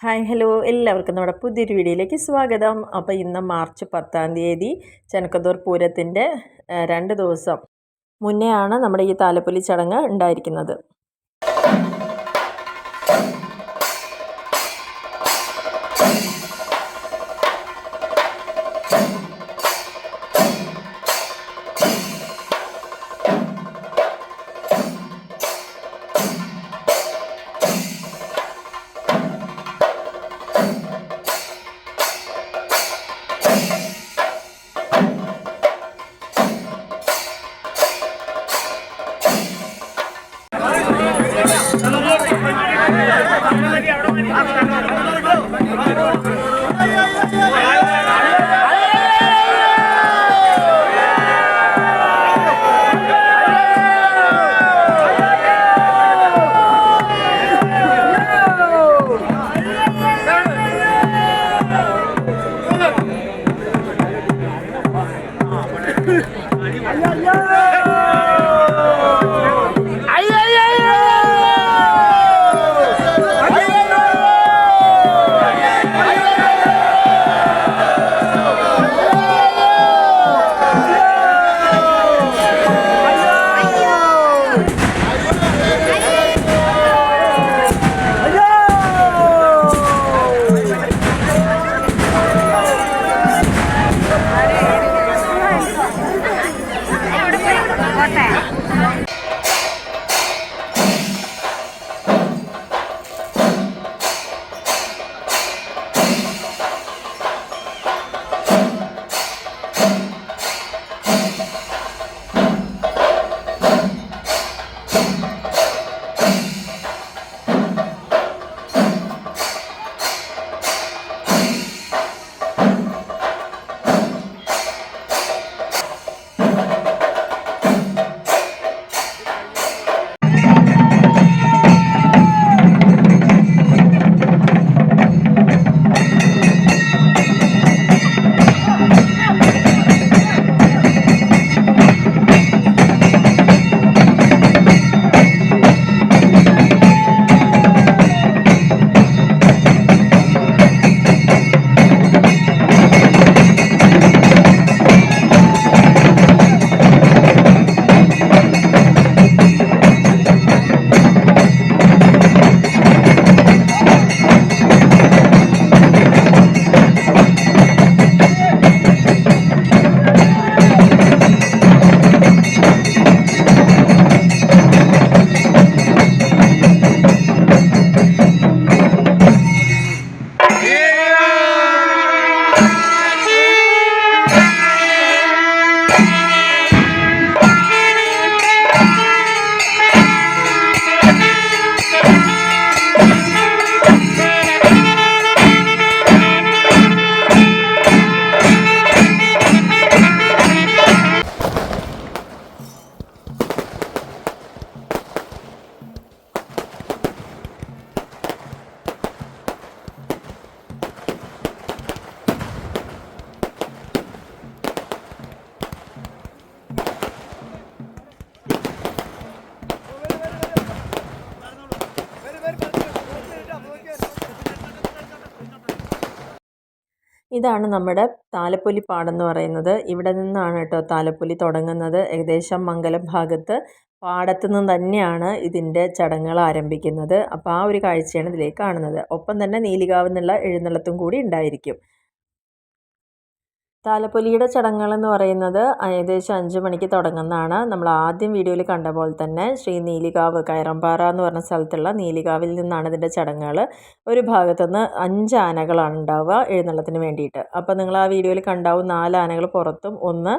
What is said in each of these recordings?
Hi hello എല്ലാവർക്കും നമ്മുടെ പുതിയൊരു വീഡിയോയിലേക്ക് സ്വാഗതം. അപ്പോൾ ഇന്ന് മാർച്ച് 10-ാം തീയതി ചെനക്കത്തൂർ പൂരത്തിൻ്റെ 2 ദിവസം മുന്നേ ആണ് നമ്മുടെ ഈ താലപ്പൊലി ചടങ്ങ് ഉണ്ടായിരിക്കുന്നത്. ഇതാണ് നമ്മുടെ താലപ്പൊലി പാടെന്ന് പറയുന്നത്. ഇവിടെ നിന്നാണ് കേട്ടോ താലപ്പൊലി തുടങ്ങുന്നത്. ഏകദേശം മംഗലം ഭാഗത്ത് പാടത്തു നിന്ന് തന്നെയാണ് ഇതിൻ്റെ ചടങ്ങുകൾ ആരംഭിക്കുന്നത്. അപ്പോൾ ആ ഒരു കാഴ്ചയാണ് ഇതിലേക്ക് കാണുന്നത്. ഒപ്പം തന്നെ നീലികാവ് എന്നുള്ള എഴുന്നള്ളത്തും കൂടി ഉണ്ടായിരിക്കും. താലപ്പൊലിയുടെ ചടങ്ങുകളെന്ന് പറയുന്നത് ഏകദേശം 5 മണിക്ക് തുടങ്ങുന്നതാണ്. നമ്മൾ ആദ്യം വീഡിയോയിൽ കണ്ട പോലെ തന്നെ ശ്രീ നീലികാവ് കയറമ്പാറ എന്ന് പറഞ്ഞ സ്ഥലത്തുള്ള നീലികാവിൽ നിന്നാണ് ഇതിൻ്റെ ചടങ്ങുകൾ. ഒരു ഭാഗത്തുനിന്ന് 5 ആനകളാണ് ഉണ്ടാവുക എഴുന്നള്ളത്തിന് വേണ്ടിയിട്ട്. അപ്പോൾ നിങ്ങൾ ആ വീഡിയോയിൽ കണ്ടാവും 4 ആനകൾ പുറത്തും 1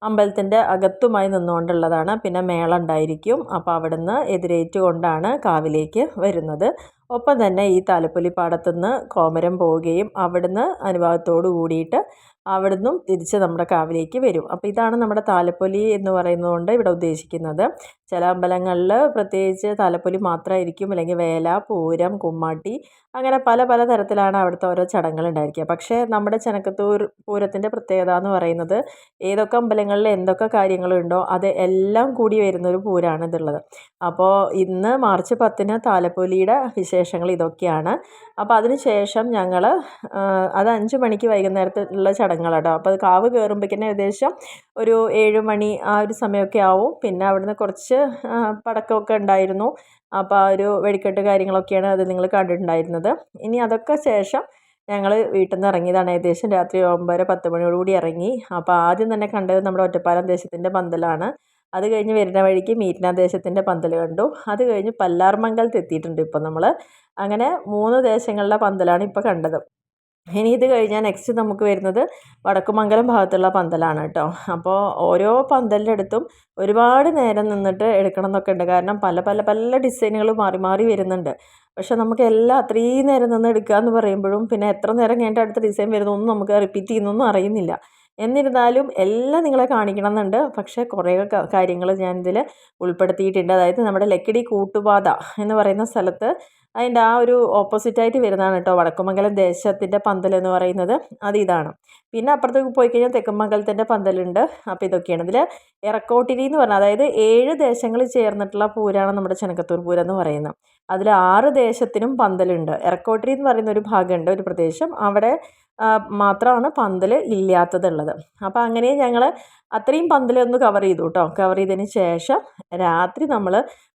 അമ്പലത്തിൻ്റെ അകത്തുമായി നിന്നുകൊണ്ടുള്ളതാണ്. പിന്നെ മേളം ഉണ്ടായിരിക്കും. അപ്പോൾ അവിടുന്ന് എതിരേറ്റുകൊണ്ടാണ് കാവിലേക്ക് വരുന്നത്. ഒപ്പം തന്നെ ഈ താലപ്പൊലി പാടത്തുനിന്ന് കോമരം പോവുകയും അവിടുന്ന് അനുഭാവത്തോടു കൂടിയിട്ട് അവിടുന്നും തിരിച്ച് നമ്മുടെ കാവിലേക്ക് വരും. അപ്പോൾ ഇതാണ് നമ്മുടെ താലപ്പൊലി എന്ന് പറയുന്നതുകൊണ്ട് ഇവിടെ ഉദ്ദേശിക്കുന്നത്. ചില അമ്പലങ്ങളിൽ പ്രത്യേകിച്ച് താലപ്പൊലി മാത്രമായിരിക്കും, അല്ലെങ്കിൽ വേല, പൂരം, കുമ്മാട്ടി, അങ്ങനെ പല പല തരത്തിലാണ് അവിടുത്തെ ഓരോ ചടങ്ങുകൾ ഉണ്ടായിരിക്കുക. പക്ഷേ നമ്മുടെ ചെനക്കത്തൂർ പൂരത്തിൻ്റെ പ്രത്യേകത എന്ന് പറയുന്നത് ഏതൊക്കെ അമ്പലങ്ങളിൽ എന്തൊക്കെ കാര്യങ്ങളുണ്ടോ അത് എല്ലാം കൂടി വരുന്നൊരു പൂരമാണ് ഇതുള്ളത്. അപ്പോൾ ഇന്ന് മാർച്ച് 10-ന് താലപ്പൊലിയുടെ വിശേഷങ്ങൾ ഇതൊക്കെയാണ്. അപ്പോൾ അതിന് ശേഷം ഞങ്ങൾ അത് 5 മണിക്ക് വൈകുന്നേരത്തുള്ള ചടങ്ങുകളാട്ടോ. അപ്പോൾ അത് കാവ് കയറുമ്പോഴേക്കും ഏകദേശം ഒരു 7 മണി ആ ഒരു സമയമൊക്കെ ആവും. പിന്നെ അവിടുന്ന് കുറച്ച് പടക്കമൊക്കെ ഉണ്ടായിരുന്നു. അപ്പോൾ ആ ഒരു വെടിക്കെട്ട് കാര്യങ്ങളൊക്കെയാണ് അത് നിങ്ങൾ കണ്ടിട്ടുണ്ടായിരുന്നത്. ഇനി അതൊക്കെ ശേഷം ഞങ്ങൾ വീട്ടിൽ നിന്ന് ഇറങ്ങിയതാണ്. ഏകദേശം രാത്രി 9:30 10 മണിയോടുകൂടി ഇറങ്ങി. അപ്പോൾ ആദ്യം തന്നെ കണ്ടത് നമ്മുടെ ഒറ്റപ്പാലം ദേശത്തിൻ്റെ പന്തലാണ്. അത് കഴിഞ്ഞ് വരുന്ന വഴിക്ക് മീറ്റ്ന ദേശത്തിൻ്റെ പന്തൽ കണ്ടു. അത് കഴിഞ്ഞ് പല്ലാർമംഗലത്ത് എത്തിയിട്ടുണ്ട് ഇപ്പോൾ നമ്മൾ. അങ്ങനെ 3 ദേശങ്ങളിലെ പന്തലാണ് ഇപ്പോൾ കണ്ടത്. ഇനി ഇത് കഴിഞ്ഞാൽ നെക്സ്റ്റ് നമുക്ക് വരുന്നത് വടക്കുമംഗലം ഭാഗത്തുള്ള പന്തലാണ് കേട്ടോ. അപ്പോൾ ഓരോ പന്തലിൻ്റെ അടുത്തും ഒരുപാട് നേരം നിന്നിട്ട് എടുക്കണം എന്നൊക്കെ ഉണ്ട്. കാരണം പല പല പല ഡിസൈനുകൾ മാറി മാറി വരുന്നുണ്ട്. പക്ഷെ നമുക്ക് എല്ലാം അത്രയും നേരം നിന്ന് എടുക്കുക എന്ന് പറയുമ്പോഴും പിന്നെ എത്ര നേരം കഴിഞ്ഞിട്ട് അടുത്ത ഡിസൈൻ വരുന്നൊന്നും നമുക്ക് റിപ്പീറ്റ് ചെയ്യുന്നൊന്നും അറിയുന്നില്ല. എന്നിരുന്നാലും എല്ലാം നിങ്ങളെ കാണിക്കണം എന്നുണ്ട്. പക്ഷേ കുറേ കാര്യങ്ങൾ ഞാനിതിൽ ഉൾപ്പെടുത്തിയിട്ടുണ്ട്. അതായത് നമ്മുടെ ലക്കിടി കൂട്ടുപാത എന്ന് പറയുന്ന സ്ഥലത്ത് അതിൻ്റെ ആ ഒരു ഓപ്പോസിറ്റായിട്ട് വരുന്നതാണ് കേട്ടോ വടക്കുമംഗലം ദേശത്തിൻ്റെ പന്തൽ എന്ന് പറയുന്നത്. അത് ഇതാണ്. പിന്നെ അപ്പുറത്തേക്ക് പോയി കഴിഞ്ഞാൽ തെക്കുമംഗലത്തിൻ്റെ പന്തലുണ്ട്. അപ്പോൾ ഇതൊക്കെയാണ്. ഇതിൽ എറക്കോട്ടിരി എന്ന് പറഞ്ഞാൽ അതായത് 7 ദേശങ്ങൾ ചേർന്നിട്ടുള്ള പൂരമാണ് നമ്മുടെ ചെനക്കത്തൂർ പൂരം എന്ന് പറയുന്നത്. അതിൽ 6 ദേശത്തിനും പന്തലുണ്ട്. എറക്കോട്ടിരി എന്ന് പറയുന്ന ഒരു ഭാഗമുണ്ട്, ഒരു പ്രദേശം. അവിടെ മാത്രമാണ് പന്തൽ ഇല്ലാത്തതുള്ളത്. അപ്പോൾ അങ്ങനെ ഞങ്ങൾ അത്രയും പന്തലൊന്ന് കവർ ചെയ്തു കേട്ടോ. കവർ ചെയ്തതിന് ശേഷം രാത്രി നമ്മൾ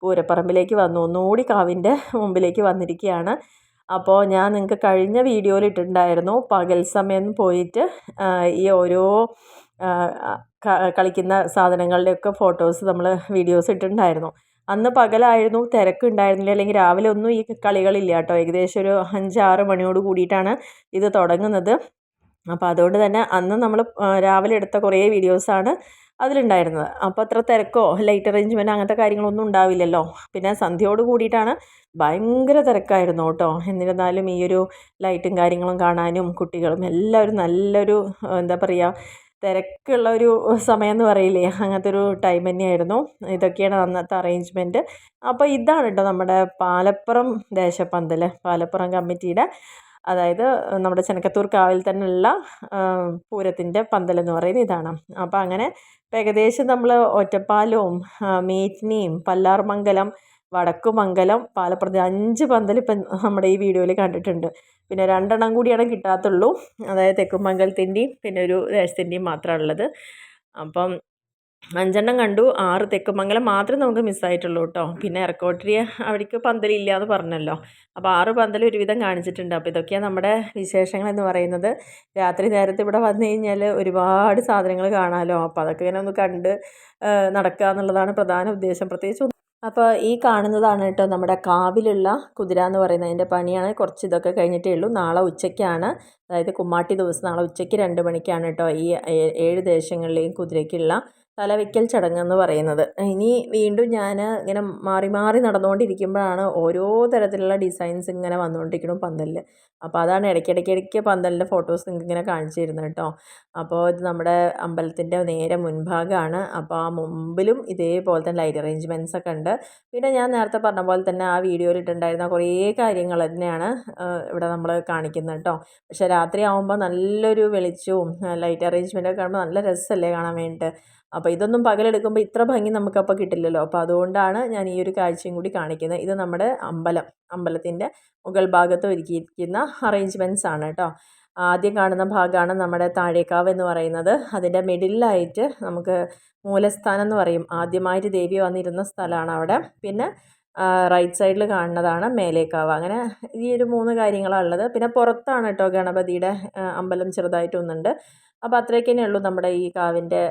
പൂരപ്പറമ്പിലേക്ക് വന്നു. ഒന്നുകൂടി കാവിൻ്റെ മുമ്പിലേക്ക് വന്നിരിക്കുകയാണ്. അപ്പോൾ ഞാൻ നിങ്ങൾക്ക് കഴിഞ്ഞ വീഡിയോയിൽ ഇട്ടിട്ടുണ്ടായിരുന്നു പകൽ സമയം പോയിട്ട് ഈ ഓരോ കളിക്കുന്ന സാധനങ്ങളുടെയൊക്കെ ഫോട്ടോസ് നമ്മൾ വീഡിയോസ് ഇട്ടിട്ടുണ്ടായിരുന്നു. അന്ന് പകലായിരുന്നു, തിരക്കുണ്ടായിരുന്നില്ല. അല്ലെങ്കിൽ രാവിലെ ഒന്നും ഈ കളികളില്ല കേട്ടോ. ഏകദേശം ഒരു 5-6 മണിയോട് കൂടിയിട്ടാണ് ഇത് തുടങ്ങുന്നത്. അപ്പോൾ അതുകൊണ്ട് തന്നെ അന്ന് നമ്മൾ രാവിലെ എടുത്ത കുറേ വീഡിയോസാണ് അതിലുണ്ടായിരുന്നത്. അപ്പോൾ അത്ര തിരക്കോ ലൈറ്റ് അറേഞ്ച്മെൻറ്റ് അങ്ങനത്തെ കാര്യങ്ങളൊന്നും ഉണ്ടാവില്ലല്ലോ. പിന്നെ സന്ധ്യയോട് കൂടിയിട്ടാണ് ഭയങ്കര തിരക്കായിരുന്നു കേട്ടോ. എന്നിരുന്നാലും ഈ ഒരു ലൈറ്റും കാര്യങ്ങളും കാണാനും കുട്ടികളും എല്ലാവരും നല്ലൊരു എന്താ പറയുക തിരക്കുള്ള ഒരു സമയം എന്ന് പറയില്ലേ, അങ്ങനത്തെ ഒരു ടൈം തന്നെയായിരുന്നു. ഇതൊക്കെയാണ് അന്നത്തെ അറേഞ്ച്മെൻറ്റ്. അപ്പോൾ ഇതാണ് കേട്ടോ നമ്മുടെ പാലപ്പുറം ദേശപ്പന്തൽ, പാലപ്പുറം കമ്മിറ്റിയുടെ, അതായത് നമ്മുടെ ചെനക്കത്തൂർ കാവിൽ തന്നെയുള്ള പൂരത്തിൻ്റെ പന്തലെന്ന് പറയുന്നത് ഇതാണ്. അപ്പോൾ അങ്ങനെ ഏകദേശം നമ്മൾ ഒറ്റപ്പാലവും മീറ്റ്നയും പല്ലാർമംഗലം വടക്കുമംഗലം പാലപ്പുറത്ത് 5 പന്തൽ ഇപ്പം നമ്മുടെ ഈ വീഡിയോയിൽ കണ്ടിട്ടുണ്ട്. പിന്നെ 2 കൂടിയാണ് കിട്ടാത്തുള്ളൂ. അതായത് തെക്കുമംഗലത്തിൻ്റെയും പിന്നെ ഒരു ദേശത്തിൻ്റെയും മാത്രമാണ് ഉള്ളത്. അപ്പം 5 കണ്ടു. 6 തെക്കുമംഗലം മാത്രമേ നമുക്ക് മിസ്സായിട്ടുള്ളൂ കേട്ടോ. പിന്നെ എറക്കോട്ടരി അവിടേക്ക് പന്തലില്ല എന്ന് പറഞ്ഞല്ലോ. അപ്പോൾ 6 പന്തൽ ഒരുവിധം കാണിച്ചിട്ടുണ്ട്. അപ്പോൾ ഇതൊക്കെയാണ് നമ്മുടെ വിശേഷങ്ങൾ എന്ന് പറയുന്നത്. രാത്രി നേരത്തെ ഇവിടെ വന്നു കഴിഞ്ഞാൽ ഒരുപാട് സാധനങ്ങൾ കാണാമല്ലോ. അപ്പോൾ അതൊക്കെ ഇങ്ങനെ ഒന്ന് കണ്ട് നടക്കുക എന്നുള്ളതാണ് പ്രധാന ഉദ്ദേശം. പ്രത്യേകിച്ച് അപ്പോൾ ഈ കാണുന്നതാണ് കേട്ടോ നമ്മുടെ കാവിലുള്ള കുതിര എന്ന് പറയുന്നത്. അതിൻ്റെ പണിയാണ്. കുറച്ച് ഇതൊക്കെ കഴിഞ്ഞിട്ടേ ഉള്ളൂ. നാളെ ഉച്ചയ്ക്കാണ്, അതായത് കുമ്മാട്ടി ദിവസം നാളെ ഉച്ചയ്ക്ക് 2 മണിക്കാണ് കേട്ടോ ഈ 7 ദേശങ്ങളിലെയും കുതിരയ്ക്കുള്ള തലവെക്കൽ ചടങ്ങെന്ന് പറയുന്നത്. ഇനി വീണ്ടും ഞാൻ ഇങ്ങനെ മാറി മാറി നടന്നുകൊണ്ടിരിക്കുമ്പോഴാണ് ഓരോ തരത്തിലുള്ള ഡിസൈൻസ് ഇങ്ങനെ വന്നുകൊണ്ടിരിക്കണം പന്തലിൽ. അപ്പോൾ അതാണ് ഇടയ്ക്കിടയ്ക്ക് പന്തലിൻ്റെ ഫോട്ടോസ് നിങ്ങൾക്ക് ഇങ്ങനെ കാണിച്ചു തരുന്നത് കേട്ടോ. അപ്പോൾ ഇത് നമ്മുടെ അമ്പലത്തിൻ്റെ നേരെ മുൻഭാഗമാണ്. അപ്പോൾ ആ മുമ്പിലും ഇതേപോലെ തന്നെ ലൈറ്റ് അറേഞ്ച്മെൻറ്റ്സ് ഒക്കെ ഉണ്ട്. പിന്നെ ഞാൻ നേരത്തെ പറഞ്ഞ പോലെ തന്നെ ആ വീഡിയോയിൽ ഇട്ടുണ്ടായിരുന്ന കുറേ കാര്യങ്ങൾ തന്നെയാണ് ഇവിടെ നമ്മൾ കാണിക്കുന്നത് കേട്ടോ. പക്ഷേ രാത്രി ആകുമ്പോൾ നല്ലൊരു വെളിച്ചവും ലൈറ്റ് അറേഞ്ച്മെൻറ്റൊക്കെ കാണുമ്പോൾ നല്ല രസമല്ലേ കാണാൻ വേണ്ടിയിട്ട്. അപ്പോൾ ഇതൊന്നും പകലെടുക്കുമ്പോൾ ഇത്ര ഭംഗി നമുക്കപ്പോൾ കിട്ടില്ലല്ലോ. അപ്പോൾ അതുകൊണ്ടാണ് ഞാൻ ഈ ഒരു കാഴ്ചയും കൂടി കാണിക്കുന്നത്. ഇത് നമ്മുടെ അമ്പലത്തിൻ്റെ മുകൾ ഭാഗത്ത് ഒരുക്കിയിരിക്കുന്ന അറേഞ്ച്മെൻറ്റ്സ് ആണ് കേട്ടോ. ആദ്യം കാണുന്ന ഭാഗമാണ് നമ്മുടെ താഴേക്കാവ് എന്ന് പറയുന്നത്. അതിൻ്റെ മിഡിലായിട്ട് നമുക്ക് മൂലസ്ഥാനം എന്ന് പറയും. ആദ്യമായിട്ട് ദേവി വന്നിരുന്ന സ്ഥലമാണ് അവിടെ. പിന്നെ റൈറ്റ് സൈഡിൽ കാണുന്നതാണ് മേലേക്കാവ്. അങ്ങനെ ഈ ഒരു 3 കാര്യങ്ങളാണ് ഉള്ളത്. പിന്നെ പുറത്താണ് കേട്ടോ ഗണപതിയുടെ അമ്പലം ചെറുതായിട്ടൊന്നുണ്ട്. അപ്പോൾ അത്രയൊക്കെ തന്നെ ഉള്ളൂ നമ്മുടെ ഈ കാവിൻ്റെ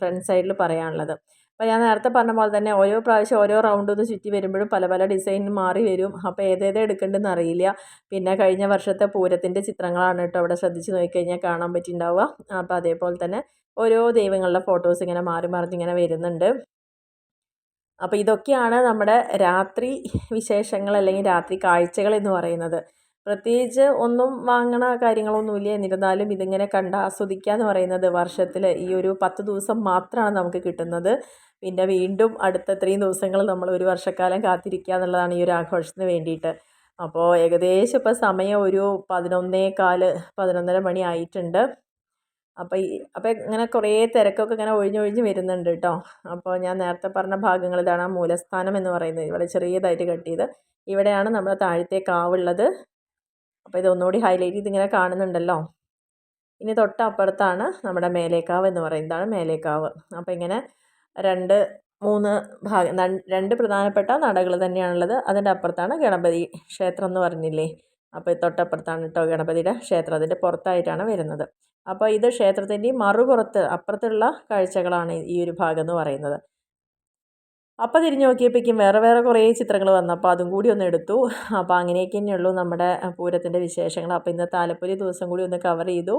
ഫ്രണ്ട് സൈഡിൽ പറയാനുള്ളത്. അപ്പോൾ ഞാൻ നേരത്തെ പറഞ്ഞ പോലെ തന്നെ ഓരോ പ്രാവശ്യം ഓരോ റൗണ്ട് ഒന്ന് ചുറ്റി വരുമ്പോഴും പല പല ഡിസൈൻ മാറി വരും. അപ്പോൾ ഏതേതേ എടുക്കേണ്ടതെന്ന് അറിയില്ല. പിന്നെ കഴിഞ്ഞ വർഷത്തെ പൂരത്തിൻ്റെ ചിത്രങ്ങളാണ് കേട്ടോ അവിടെ ശ്രദ്ധിച്ച് നോക്കിക്കഴിഞ്ഞാൽ കാണാൻ പറ്റിയിട്ടുണ്ടാവുക. അപ്പോൾ അതേപോലെ തന്നെ ഓരോ ദൈവങ്ങളുടെ ഫോട്ടോസ് ഇങ്ങനെ മാറി മറിഞ്ഞിങ്ങനെ വരുന്നുണ്ട്. അപ്പോൾ ഇതൊക്കെയാണ് നമ്മുടെ രാത്രി വിശേഷങ്ങൾ അല്ലെങ്കിൽ രാത്രി കാഴ്ചകൾ എന്ന് പറയുന്നത്. പ്രത്യേകിച്ച് ഒന്നും വാങ്ങണ കാര്യങ്ങളൊന്നുമില്ല. എന്നിരുന്നാലും ഇതിങ്ങനെ കണ്ട് ആസ്വദിക്കുക എന്ന് പറയുന്നത് വർഷത്തിൽ ഈ ഒരു 10 ദിവസം മാത്രമാണ് നമുക്ക് കിട്ടുന്നത്. പിന്നെ വീണ്ടും അടുത്ത ഇത്രയും ദിവസങ്ങൾ നമ്മൾ ഒരു വർഷക്കാലം കാത്തിരിക്കുക എന്നുള്ളതാണ് ഈ ഒരു ആഘോഷത്തിന് വേണ്ടിയിട്ട്. അപ്പോൾ ഏകദേശം ഇപ്പോൾ സമയം ഒരു 11:15 11:30 മണി ആയിട്ടുണ്ട്. അപ്പോൾ ഇങ്ങനെ കുറേ തിരക്കൊക്കെ ഇങ്ങനെ ഒഴിഞ്ഞൊഴിഞ്ഞ് വരുന്നുണ്ട് കേട്ടോ. അപ്പോൾ ഞാൻ നേരത്തെ പറഞ്ഞ ഭാഗങ്ങൾ ഇതാണ് ആ മൂലസ്ഥാനം എന്ന് പറയുന്നത്. ഇവിടെ ചെറിയതായിട്ട് കട്ട് ചെയ്ത് ഇവിടെയാണ് നമ്മുടെ താഴത്തെ കാവുള്ളത്. അപ്പോൾ ഇതൊന്നുകൂടി ഹൈലൈറ്റ് ചെയ്ത് ഇങ്ങനെ കാണുന്നുണ്ടല്ലോ. ഇനി തൊട്ടപ്പുറത്താണ് നമ്മുടെ മേലേക്കാവ് എന്ന് പറയുന്നതാണ് മേലേക്കാവ്. അപ്പോൾ ഇങ്ങനെ 2 പ്രധാനപ്പെട്ട നടകൾ തന്നെയാണുള്ളത്. അതിൻ്റെ അപ്പുറത്താണ് ഗണപതി ക്ഷേത്രം എന്ന് പറഞ്ഞില്ലേ. അപ്പോൾ തൊട്ടപ്പുറത്താണ് കേട്ടോ ഗണപതിയുടെ ക്ഷേത്രം. അതിൻ്റെ പുറത്തായിട്ടാണ് വരുന്നത്. അപ്പോൾ ഇത് ക്ഷേത്രത്തിൻ്റെയും മറുപുറത്ത് അപ്പുറത്തുള്ള കാഴ്ചകളാണ് ഈ ഒരു ഭാഗം എന്ന് പറയുന്നത്. അപ്പോൾ തിരിഞ്ഞ് നോക്കിയപ്പോഴേക്കും വേറെ കുറേ ചിത്രങ്ങൾ വന്നു. അപ്പോൾ അതും കൂടി ഒന്ന് എടുത്തു. അപ്പോൾ അങ്ങനെയൊക്കെ തന്നെയുള്ളൂ നമ്മുടെ പൂരത്തിൻ്റെ വിശേഷങ്ങൾ. അപ്പോൾ ഇന്ന് താലപ്പൊലി ദിവസം കൂടി ഒന്ന് കവർ ചെയ്തു.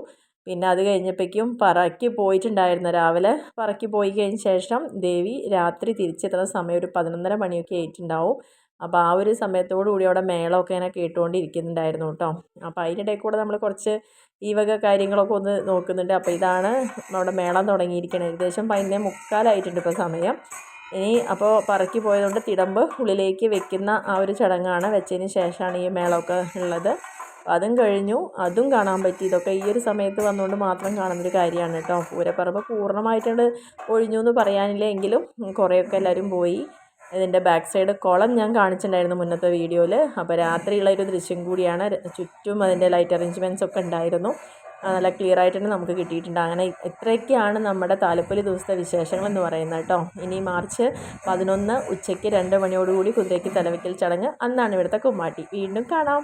പിന്നെ അത് കഴിഞ്ഞപ്പോഴേക്കും പറയ്ക്ക് പോയിട്ടുണ്ടായിരുന്നു. രാവിലെ പറയ്ക്ക് പോയി കഴിഞ്ഞ ശേഷം ദേവി രാത്രി തിരിച്ചെത്തുന്ന സമയം ഒരു 11:30 മണിയൊക്കെ ആയിട്ടുണ്ടാവും. അപ്പോൾ ആ ഒരു സമയത്തോടു കൂടി അവിടെ മേളമൊക്കെ ഇങ്ങനെ കേട്ടുകൊണ്ടിരിക്കുന്നുണ്ടായിരുന്നു കേട്ടോ. അപ്പോൾ അതിനിടയിൽ കൂടെ നമ്മൾ കുറച്ച് ഈ വക കാര്യങ്ങളൊക്കെ ഒന്ന് നോക്കുന്നുണ്ട്. അപ്പോൾ ഇതാണ് നമ്മുടെ മേളം തുടങ്ങിയിരിക്കുന്നത്. ഏകദേശം 11:45 ഇപ്പോൾ സമയം. ഇനി അപ്പോൾ പറക്കി പോയതുകൊണ്ട് തിടമ്പ് ഉള്ളിലേക്ക് വെക്കുന്ന ആ ഒരു ചടങ്ങാണ്. വെച്ചതിന് ശേഷമാണ് ഈ മേളമൊക്കെ ഉള്ളത്. അതും കഴിഞ്ഞു, അതും കാണാൻ പറ്റി. ഇതൊക്കെ ഈ ഒരു സമയത്ത് വന്നുകൊണ്ട് മാത്രം കാണുന്നൊരു കാര്യമാണ് കേട്ടോ. പൂരപ്പറമ്പ് പൂർണ്ണമായിട്ടുണ്ട് ഒഴിഞ്ഞു എന്ന് പറയാനില്ല, എങ്കിലും കുറേയൊക്കെ എല്ലാവരും പോയി. ഇതിൻ്റെ ബാക്ക് സൈഡ് കുളം ഞാൻ കാണിച്ചിട്ടുണ്ടായിരുന്നു മുന്നത്തെ വീഡിയോയിൽ. അപ്പോൾ രാത്രിയുള്ള ഒരു ദൃശ്യം കൂടിയാണ്. ചുറ്റും അതിൻ്റെ ലൈറ്റ് അറേഞ്ച്മെൻറ്റ്സ് ഒക്കെ ഉണ്ടായിരുന്നു. നല്ല ക്ലിയർ ആയിട്ട് തന്നെ നമുക്ക് കിട്ടിയിട്ടുണ്ട്. അങ്ങനെ ഇത്രയൊക്കെയാണ് നമ്മുടെ താലപ്പൊലി ദിവസത്തെ വിശേഷങ്ങൾ എന്ന് പറയുന്നത് കേട്ടോ. ഇനി മാർച്ച് 11 ഉച്ചയ്ക്ക് 2 മണിയോടുകൂടി കുതിരയ്ക്ക് തലവെക്കൽ ചടങ്ങ്. അന്നാണ് ഇവിടുത്തെ കുമ്മാട്ടി. വീണ്ടും കാണാം.